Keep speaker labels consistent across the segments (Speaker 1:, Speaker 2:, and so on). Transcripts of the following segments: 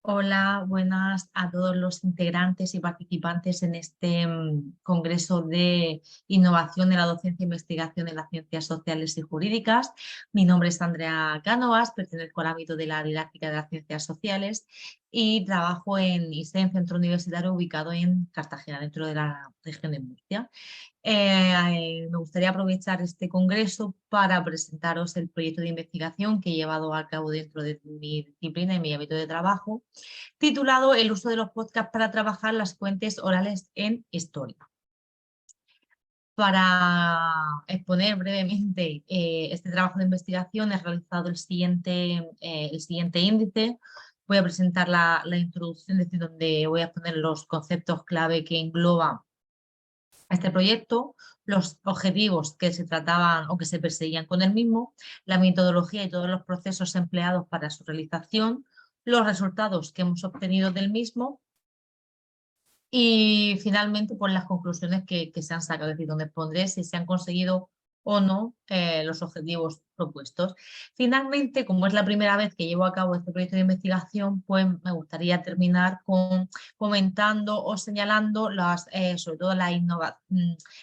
Speaker 1: Hola, buenas a todos los integrantes y participantes en este Congreso de Innovación de la Docencia e Investigación en las Ciencias Sociales y Jurídicas. Mi nombre es Andrea Cánovas, pertenezco al ámbito de la didáctica de las ciencias sociales y trabajo en ISEN, centro universitario ubicado en Cartagena, dentro de la región de Murcia. Me gustaría aprovechar este congreso para presentaros el proyecto de investigación que he llevado a cabo dentro de mi disciplina y mi ámbito de trabajo, titulado El uso de los podcasts para trabajar las fuentes orales en historia. Para exponer brevemente este trabajo de investigación he realizado el siguiente índice. Voy a presentar la introducción, es decir, donde voy a exponer los conceptos clave que engloba este proyecto, los objetivos que se trataban o que se perseguían con el mismo, la metodología y todos los procesos empleados para su realización, los resultados que hemos obtenido del mismo y finalmente pues, las conclusiones que se han sacado, es decir, donde pondré si se han conseguido o no los objetivos propuestos. Finalmente, como es la primera vez que llevo a cabo este proyecto de investigación, pues me gustaría terminar comentando o señalando sobre todo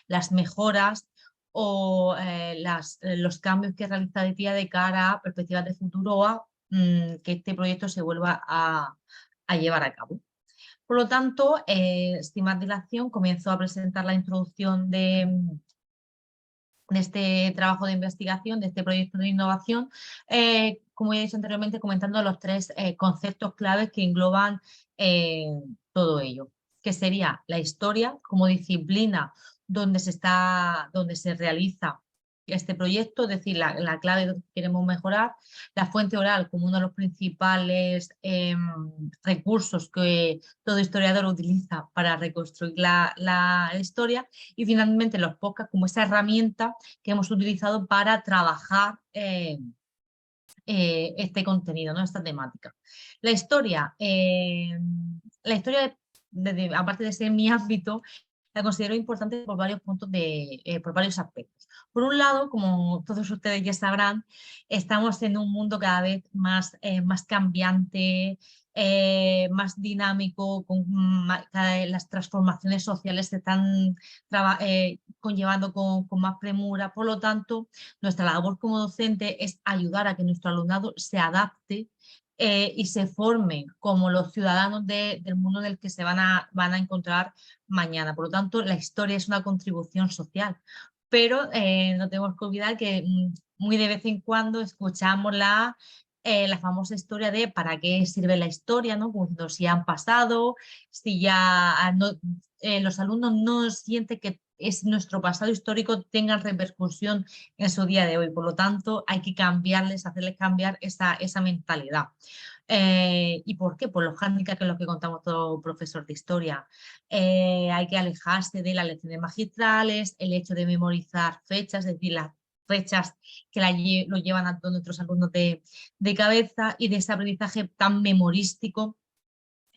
Speaker 1: las mejoras o los cambios que realizaría de cara a perspectivas de futuro o a que este proyecto se vuelva a llevar a cabo. Por lo tanto, sin más dilación, comienzo a presentar la introducción de este trabajo de investigación, de este proyecto de innovación, como he dicho anteriormente, comentando los tres conceptos claves que engloban todo ello, que sería la historia como disciplina donde se realiza este proyecto, es decir, la clave que queremos mejorar, la fuente oral como uno de los principales recursos que todo historiador utiliza para reconstruir la historia, y finalmente los podcasts como esa herramienta que hemos utilizado para trabajar este contenido, ¿no? Esta temática. La historia, aparte de ser mi ámbito, la considero importante por varios por varios aspectos. Por un lado, como todos ustedes ya sabrán, estamos en un mundo cada vez más cambiante, más dinámico, cada vez las transformaciones sociales se están conllevando con más premura. Por lo tanto, nuestra labor como docente es ayudar a que nuestro alumnado se adapte y se forme como los ciudadanos del mundo en el que se van a encontrar mañana. Por lo tanto, la historia es una contribución social, pero no tenemos que olvidar que muy de vez en cuando escuchamos la famosa historia de para qué sirve la historia, ¿no? Como diciendo, si han pasado, si ya los alumnos no sienten que es nuestro pasado histórico tenga repercusión en su día de hoy. Por lo tanto, hay que hacerles cambiar esa mentalidad. ¿Y por qué? Pues los hándicaps, que es lo que contamos todo profesor de historia. Hay que alejarse de las lecciones magistrales, el hecho de memorizar fechas, es decir, las fechas que lo llevan a todos nuestros alumnos de cabeza, y de ese aprendizaje tan memorístico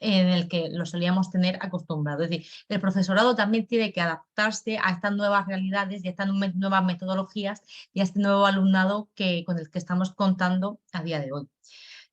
Speaker 1: en el que lo solíamos tener acostumbrado. Es decir, el profesorado también tiene que adaptarse a estas nuevas realidades y a estas nuevas metodologías y a este nuevo alumnado con el que estamos contando a día de hoy.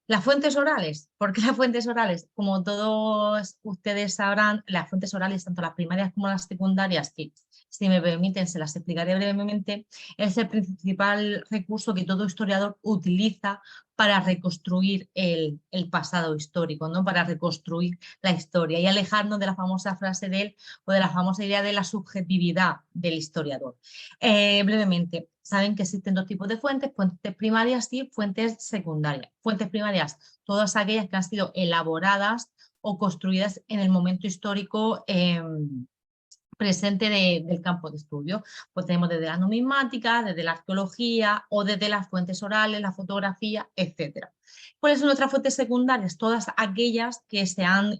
Speaker 1: Las fuentes orales. ¿Por qué las fuentes orales? Como todos ustedes sabrán, las fuentes orales, tanto las primarias como las secundarias, que si me permiten se las explicaré brevemente, es el principal recurso que todo historiador utiliza para reconstruir el pasado histórico, ¿no? Para reconstruir la historia y alejarnos de la famosa frase de él o de la famosa idea de la subjetividad del historiador. Brevemente, saben que existen dos tipos de fuentes primarias y fuentes secundarias. Fuentes primarias, todas aquellas que han sido elaboradas o construidas en el momento histórico presente del campo de estudio. Pues tenemos desde la numismática, desde la arqueología o desde las fuentes orales, la fotografía, etc. ¿Cuáles son nuestras fuentes secundarias? Todas aquellas que se han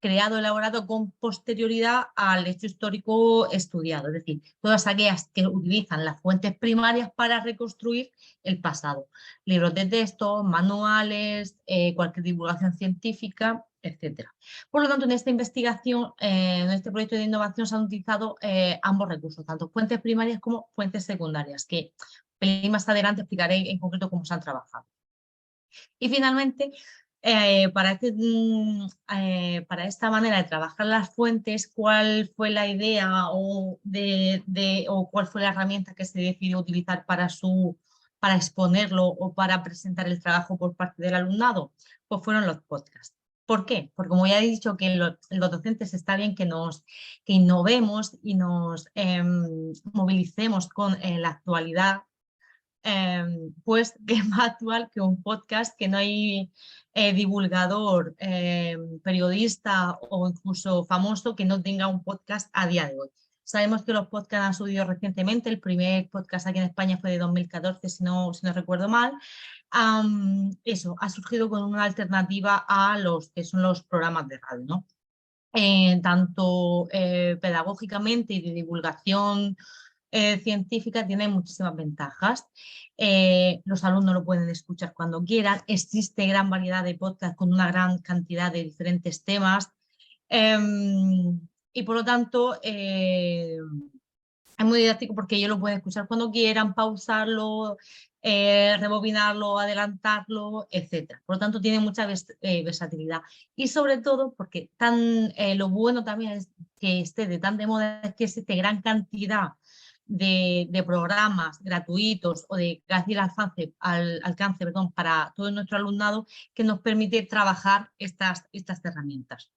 Speaker 1: creado, elaborado con posterioridad al hecho histórico estudiado, es decir, todas aquellas que utilizan las fuentes primarias para reconstruir el pasado. Libros de texto, manuales, cualquier divulgación científica, etcétera. Por lo tanto, en esta investigación, en este proyecto de innovación se han utilizado ambos recursos, tanto fuentes primarias como fuentes secundarias, que más adelante explicaré en concreto cómo se han trabajado. Y finalmente, Para esta manera de trabajar las fuentes, ¿cuál fue la idea o cuál fue la herramienta que se decidió utilizar para exponerlo o para presentar el trabajo por parte del alumnado? Pues fueron los podcasts. ¿Por qué? Porque como ya he dicho que los docentes está bien que innovemos y nos movilicemos con la actualidad, pues que es más actual que un podcast, que no hay divulgador, periodista o incluso famoso que no tenga un podcast a día de hoy. Sabemos que los podcasts han subido recientemente, el primer podcast aquí en España fue de 2014, si no recuerdo mal. Eso, ha surgido con una alternativa a los que son los programas de radio, ¿no? Tanto pedagógicamente y de divulgación científica tiene muchísimas ventajas. Los alumnos lo pueden escuchar cuando quieran. Existe gran variedad de podcasts con una gran cantidad de diferentes temas. Y por lo tanto, es muy didáctico porque ellos lo pueden escuchar cuando quieran, pausarlo, rebobinarlo, adelantarlo, etc. Por lo tanto, tiene mucha versatilidad. Y sobre todo, porque lo bueno también es que esté de tan de moda, es que existe gran cantidad de programas gratuitos o de fácil alcance para todo nuestro alumnado, que nos permite trabajar estas herramientas.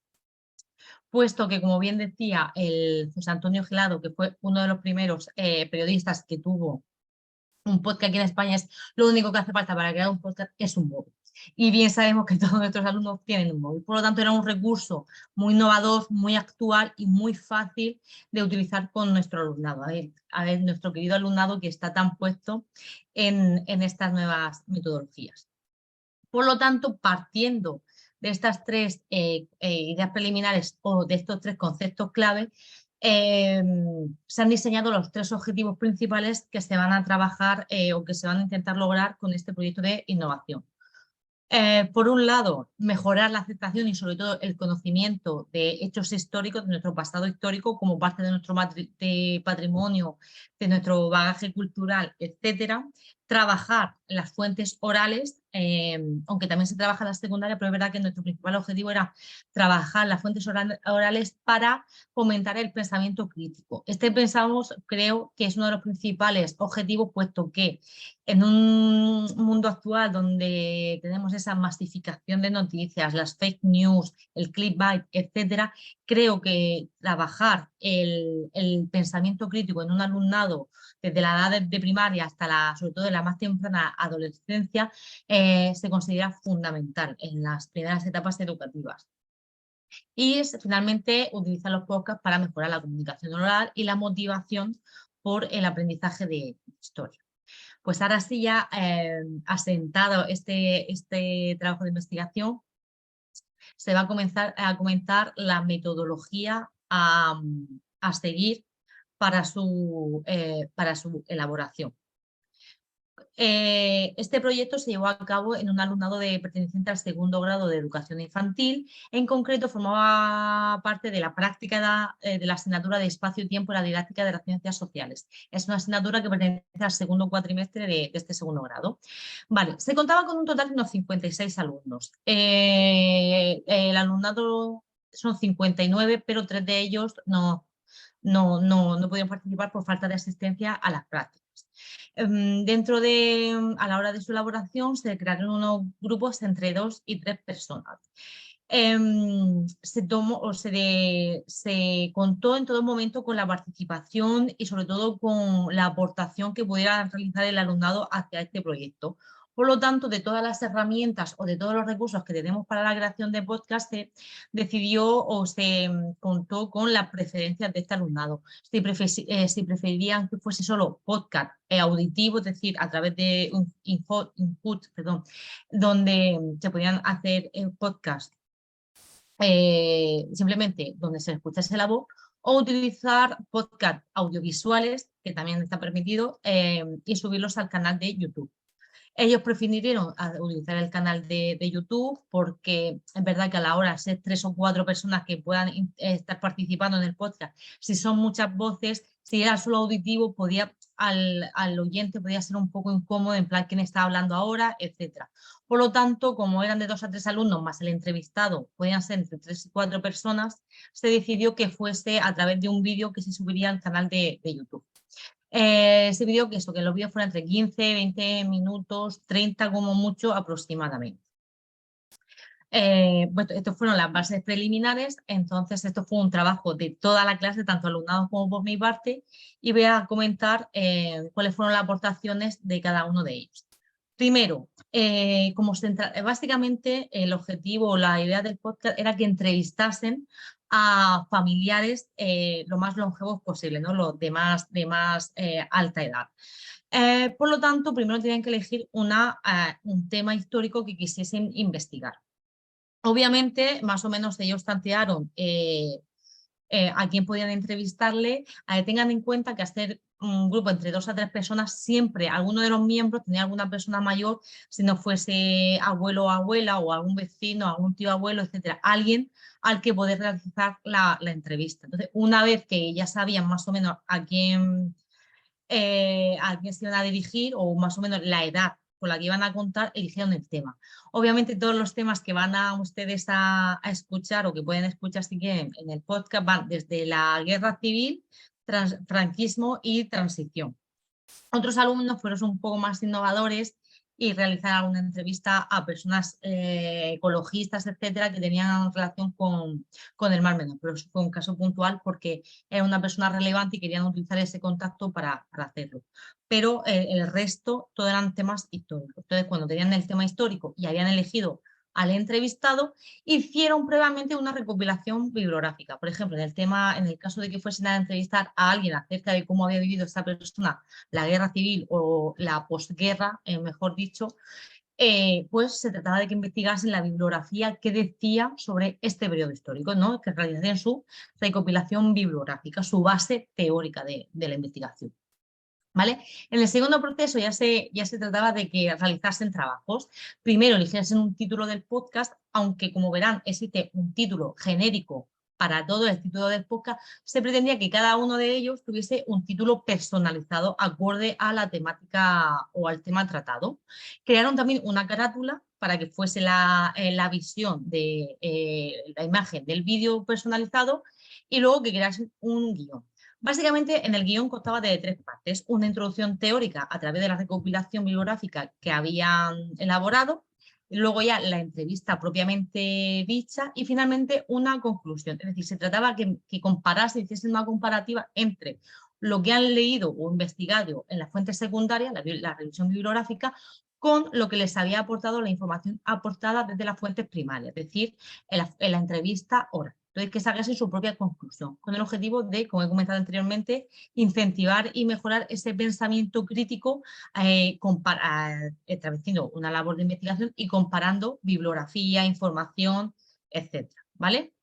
Speaker 1: Puesto que, como bien decía el José Antonio Gelado, que fue uno de los primeros periodistas que tuvo un podcast aquí en España, es lo único que hace falta para crear un podcast es un móvil. Y bien sabemos que todos nuestros alumnos tienen un móvil. Por lo tanto, era un recurso muy innovador, muy actual y muy fácil de utilizar con nuestro alumnado. A ver, nuestro querido alumnado que está tan puesto en estas nuevas metodologías. Por lo tanto, partiendo de estas tres ideas preliminares o de estos tres conceptos clave, se han diseñado los tres objetivos principales que se van a trabajar o que se van a intentar lograr con este proyecto de innovación. Por un lado, mejorar la aceptación y sobre todo el conocimiento de hechos históricos, de nuestro pasado histórico como parte de nuestro patrimonio, de nuestro bagaje cultural, etcétera. Trabajar las fuentes orales, aunque también se trabaja la secundaria, pero es verdad que nuestro principal objetivo era trabajar las fuentes orales para fomentar el pensamiento crítico. Pensamos, creo que es uno de los principales objetivos, puesto que en un mundo actual donde tenemos esa masificación de noticias, las fake news, el clickbait, etcétera, creo que trabajar el pensamiento crítico en un alumnado desde la edad de primaria hasta sobre todo de la más temprana adolescencia, se considera fundamental en las primeras etapas educativas. Y finalmente utilizar los podcasts para mejorar la comunicación oral y la motivación por el aprendizaje de historia. Pues ahora sí, ya asentado este trabajo de investigación, se va a comenzar a comentar la metodología a seguir para su elaboración. Este proyecto se llevó a cabo en un alumnado perteneciente al segundo grado de educación infantil. En concreto, formaba parte de la práctica de la asignatura de espacio y tiempo y la didáctica de las ciencias sociales. Es una asignatura que pertenece al segundo cuatrimestre de este segundo grado. Vale, se contaba con un total de unos 56 alumnos. El alumnado son 59, pero 3 de ellos no podían participar por falta de asistencia a las prácticas. A la hora de su elaboración se crearon unos grupos entre 2 y 3 personas. Se contó en todo momento con la participación y sobre todo con la aportación que pudiera realizar el alumnado hacia este proyecto. Por lo tanto, de todas las herramientas o de todos los recursos que tenemos para la creación de podcast, se decidió o se contó con las preferencias de este alumnado. Si preferirían que fuese solo podcast auditivo, es decir, a través de un input, donde se podían hacer podcast simplemente donde se escuchase la voz, o utilizar podcast audiovisuales, que también está permitido, y subirlos al canal de YouTube. Ellos prefirieron utilizar el canal de YouTube porque es verdad que a la hora de ser 3 o 4 personas que puedan estar participando en el podcast, si son muchas voces, si era solo auditivo, podía al oyente podía ser un poco incómodo, en plan, ¿quién está hablando ahora?, etcétera. Por lo tanto, como eran de 2 a 3 alumnos más el entrevistado, podían ser entre 3 y 4 personas, se decidió que fuese a través de un vídeo que se subiría al canal de YouTube. Se pidió que los vídeos fueran entre 15, 20 minutos, 30 como mucho aproximadamente. Bueno, estas fueron las bases preliminares, entonces esto fue un trabajo de toda la clase, tanto alumnado como por mi parte, y voy a comentar cuáles fueron las aportaciones de cada uno de ellos. Primero, básicamente el objetivo o la idea del podcast era que entrevistasen a familiares lo más longevos posible, ¿no? Los de más alta edad. Por lo tanto, primero tenían que elegir un tema histórico que quisiesen investigar. Obviamente, más o menos ellos tantearon a quién podían entrevistarle. Tengan en cuenta que hacer un grupo entre 2 a 3 personas, siempre alguno de los miembros tenía alguna persona mayor, si no fuese abuelo o abuela o algún vecino, algún tío abuelo, etcétera, alguien al que poder realizar la entrevista. Entonces, una vez que ya sabían más o menos a quién se iban a dirigir o más o menos la edad con la que iban a contar, eligieron el tema. Obviamente todos los temas que van a ustedes a escuchar o que pueden escuchar si quieren en el podcast van desde la guerra civil, franquismo y transición. Otros alumnos fueron un poco más innovadores y realizaron una entrevista a personas ecologistas, etcétera, que tenían relación con el Mar Menor, pero eso fue un caso puntual porque era una persona relevante y querían utilizar ese contacto para hacerlo. Pero el resto, todo eran temas históricos. Entonces, cuando tenían el tema histórico y habían elegido al entrevistado, hicieron previamente una recopilación bibliográfica. Por ejemplo, en el caso de que fuesen a entrevistar a alguien acerca de cómo había vivido esta persona la guerra civil o la posguerra, mejor dicho, pues se trataba de que investigasen la bibliografía que decía sobre este periodo histórico, ¿no? Que realizasen su recopilación bibliográfica, su base teórica de la investigación. ¿Vale? En el segundo proceso ya se trataba de que realizasen trabajos. Primero eligiesen un título del podcast, aunque como verán existe un título genérico para todo el título del podcast, se pretendía que cada uno de ellos tuviese un título personalizado acorde a la temática o al tema tratado. Crearon también una carátula para que fuese la visión de la imagen del vídeo personalizado y luego que creasen un guión. Básicamente, en el guión constaba de 3 partes: una introducción teórica a través de la recopilación bibliográfica que habían elaborado, luego ya la entrevista propiamente dicha y finalmente una conclusión. Es decir, se trataba que comparasen, hiciesen una comparativa entre lo que han leído o investigado en las fuentes secundarias, la revisión bibliográfica, con lo que les había aportado la información aportada desde las fuentes primarias, es decir, en la entrevista oral. Entonces, que sacase su propia conclusión, con el objetivo de, como he comentado anteriormente, incentivar y mejorar ese pensamiento crítico, estableciendo una labor de investigación y comparando bibliografía, información, etcétera, ¿vale?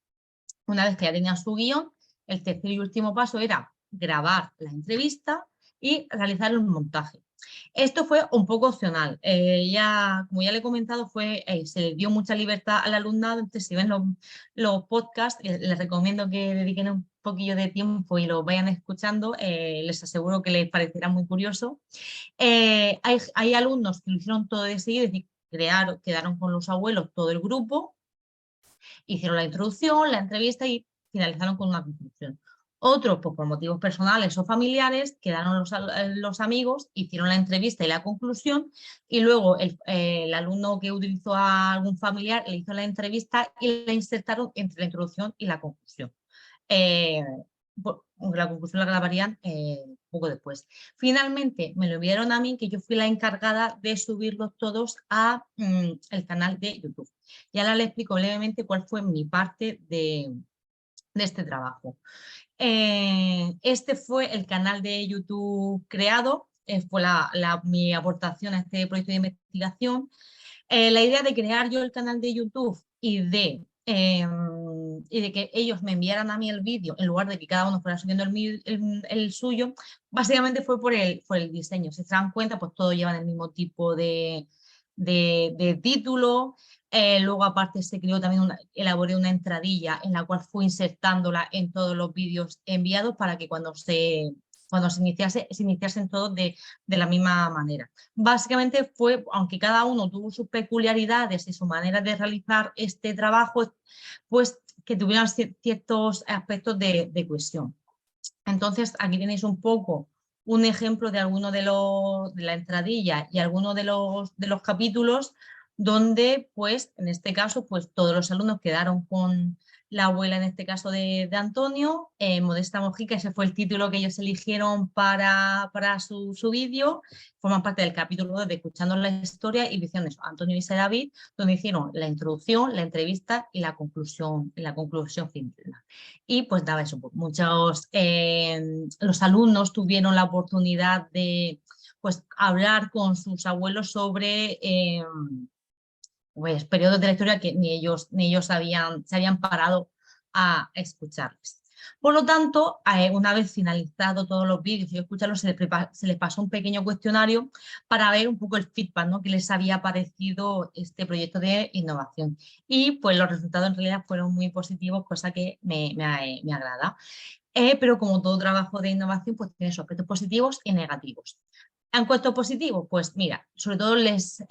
Speaker 1: Una vez que ya tenían su guión, el tercer y último paso era grabar la entrevista y realizar el montaje. Esto fue un poco opcional. Como ya le he comentado, se le dio mucha libertad al alumnado. Entonces, si ven los podcasts, les recomiendo que dediquen un poquillo de tiempo y lo vayan escuchando. Les aseguro que les parecerá muy curioso. Hay alumnos que lo hicieron todo de seguido, es decir, quedaron con los abuelos todo el grupo, hicieron la introducción, la entrevista y finalizaron con una conclusión. Otros, pues, por motivos personales o familiares, quedaron los amigos, hicieron la entrevista y la conclusión, y luego el alumno que utilizó a algún familiar le hizo la entrevista y la insertaron entre la introducción y la conclusión. La conclusión la grabarían poco después. Finalmente me lo enviaron a mí, que yo fui la encargada de subirlos todos a el canal de YouTube. Y ahora les explico brevemente cuál fue mi parte de este trabajo. Este fue el canal de YouTube creado, fue mi aportación a este proyecto de investigación. La idea de crear yo el canal de YouTube y de que ellos me enviaran a mí el vídeo en lugar de que cada uno fuera subiendo el suyo, básicamente fue por el diseño. Si se dan cuenta, pues todos llevan el mismo tipo de título. Luego aparte se creó también, elaboré una entradilla en la cual fui insertándola en todos los vídeos enviados para que cuando se cuando se iniciasen todos de la misma manera. Básicamente fue, aunque cada uno tuvo sus peculiaridades y su manera de realizar este trabajo, pues que tuvieran ciertos aspectos de cohesión. Entonces, aquí tenéis un poco un ejemplo de alguno de la entradilla y alguno de los capítulos donde, pues, en este caso, pues todos los alumnos quedaron con la abuela, en este caso de Antonio, Modesta Mojica, ese fue el título que ellos eligieron para su vídeo, forman parte del capítulo de Escuchando la Historia y dicen eso, Antonio y David, donde hicieron la introducción, la entrevista y la conclusión final. Y pues nada, eso, pues, muchos, los alumnos tuvieron la oportunidad de pues, hablar con sus abuelos sobre pues, periodos de la historia que ni ellos se habían parado a escucharles. Por lo tanto, una vez finalizado todos los vídeos y escucharlos, se les pasó un pequeño cuestionario para ver un poco el feedback, ¿no? Que les había parecido este proyecto de innovación. Y pues los resultados en realidad fueron muy positivos, cosa que me agrada. Pero como todo trabajo de innovación, pues tiene sus aspectos positivos y negativos. En cuanto a positivo, pues mira, sobre todo les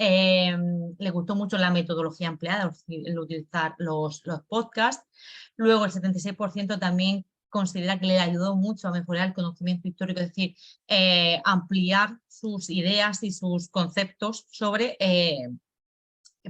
Speaker 1: gustó mucho la metodología empleada, el utilizar los podcasts. Luego el 76% también considera que le ayudó mucho a mejorar el conocimiento histórico, es decir, ampliar sus ideas y sus conceptos sobre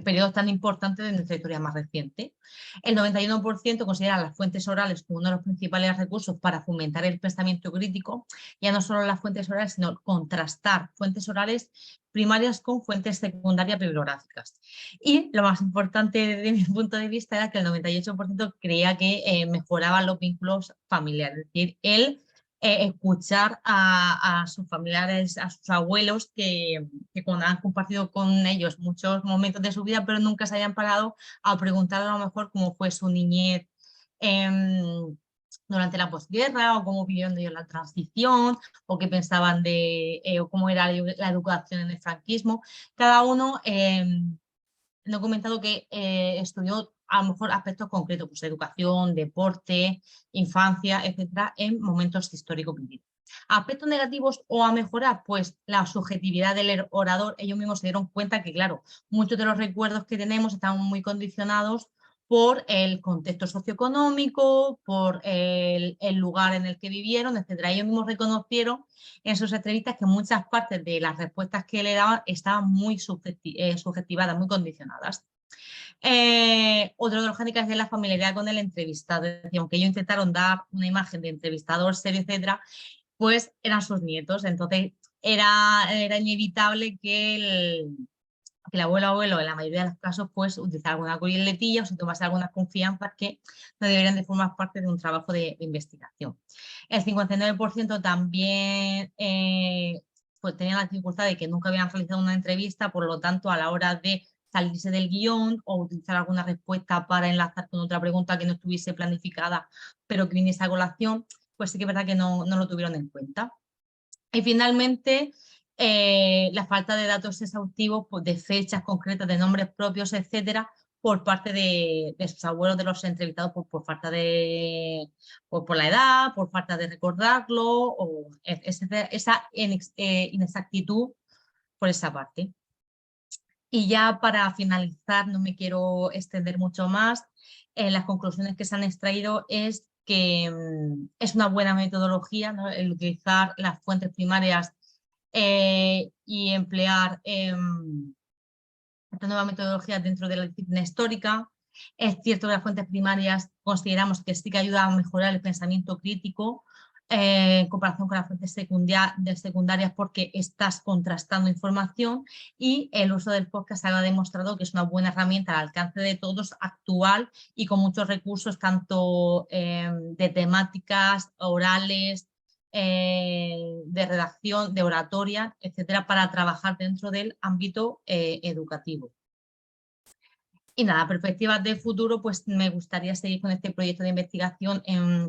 Speaker 1: periodos tan importantes de nuestra historia más reciente. El 91% considera las fuentes orales como uno de los principales recursos para fomentar el pensamiento crítico, ya no solo las fuentes orales, sino contrastar fuentes orales primarias con fuentes secundarias bibliográficas. Y lo más importante desde mi punto de vista era que el 98% creía que mejoraba los vínculos familiares, es decir, escuchar a sus familiares, a sus abuelos que han compartido con ellos muchos momentos de su vida, pero nunca se hayan parado a preguntar a lo mejor cómo fue su niñez durante la posguerra, o cómo vivieron ellos la transición, o qué pensaban o cómo era la educación en el franquismo. Cada uno no he comentado que estudió a lo mejor aspectos concretos, pues educación, deporte, infancia, etcétera, en momentos históricos vividos. Aspectos negativos o a mejorar, pues la subjetividad del orador. Ellos mismos se dieron cuenta que, claro, muchos de los recuerdos que tenemos están muy condicionados por el contexto socioeconómico, por el lugar en el que vivieron, etcétera. Ellos mismos reconocieron en sus entrevistas que muchas partes de las respuestas que le daban estaban muy subjetivadas, muy condicionadas. Otro de los handicaps es la familiaridad con el entrevistado. Es decir, aunque ellos intentaron dar una imagen de entrevistador serio, etcétera, pues eran sus nietos. Entonces era inevitable que el abuelo o abuelo, en la mayoría de los casos, pues utilizar alguna coletilla o se tomase algunas confianzas que no deberían de formar parte de un trabajo de investigación. El 59% también pues tenía la dificultad de que nunca habían realizado una entrevista, por lo tanto, a la hora de salirse del guión o utilizar alguna respuesta para enlazar con otra pregunta que no estuviese planificada, pero que viniese a colación, pues sí que es verdad que no lo tuvieron en cuenta. Y finalmente, la falta de datos exhaustivos, pues, de fechas concretas, de nombres propios, etcétera, por parte de sus abuelos, de los entrevistados, por falta de, por la edad, por falta de recordarlo, o esa inexactitud por esa parte. Y ya para finalizar, no me quiero extender mucho más, las conclusiones que se han extraído es que es una buena metodología, ¿no? El utilizar las fuentes primarias y emplear esta nueva metodología dentro de la disciplina histórica. Es cierto que las fuentes primarias consideramos que sí que ayudan a mejorar el pensamiento crítico en comparación con las fuentes secundarias, porque estás contrastando información, y el uso del podcast ha demostrado que es una buena herramienta al alcance de todos, actual y con muchos recursos, tanto de temáticas orales, de redacción, de oratoria, etcétera, para trabajar dentro del ámbito educativo. Y nada, perspectivas de futuro, pues me gustaría seguir con este proyecto de investigación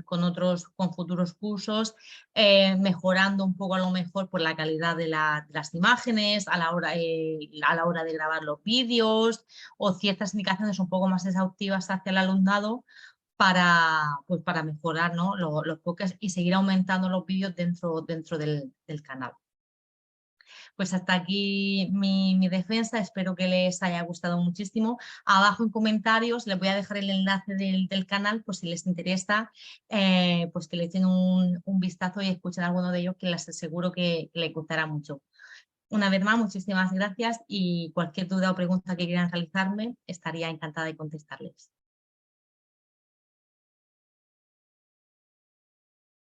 Speaker 1: con futuros cursos, mejorando un poco a lo mejor por la calidad de las imágenes a la hora de grabar los vídeos, o ciertas indicaciones un poco más exhaustivas hacia el alumnado, pues para mejorar, ¿no? los podcasts y seguir aumentando los vídeos dentro del canal. Pues hasta aquí mi defensa, espero que les haya gustado muchísimo. Abajo en comentarios les voy a dejar el enlace del canal, pues si les interesa, pues que le echen un vistazo y escuchen alguno de ellos, que les aseguro que les gustará mucho. Una vez más, muchísimas gracias y cualquier duda o pregunta que quieran realizarme, estaría encantada de contestarles.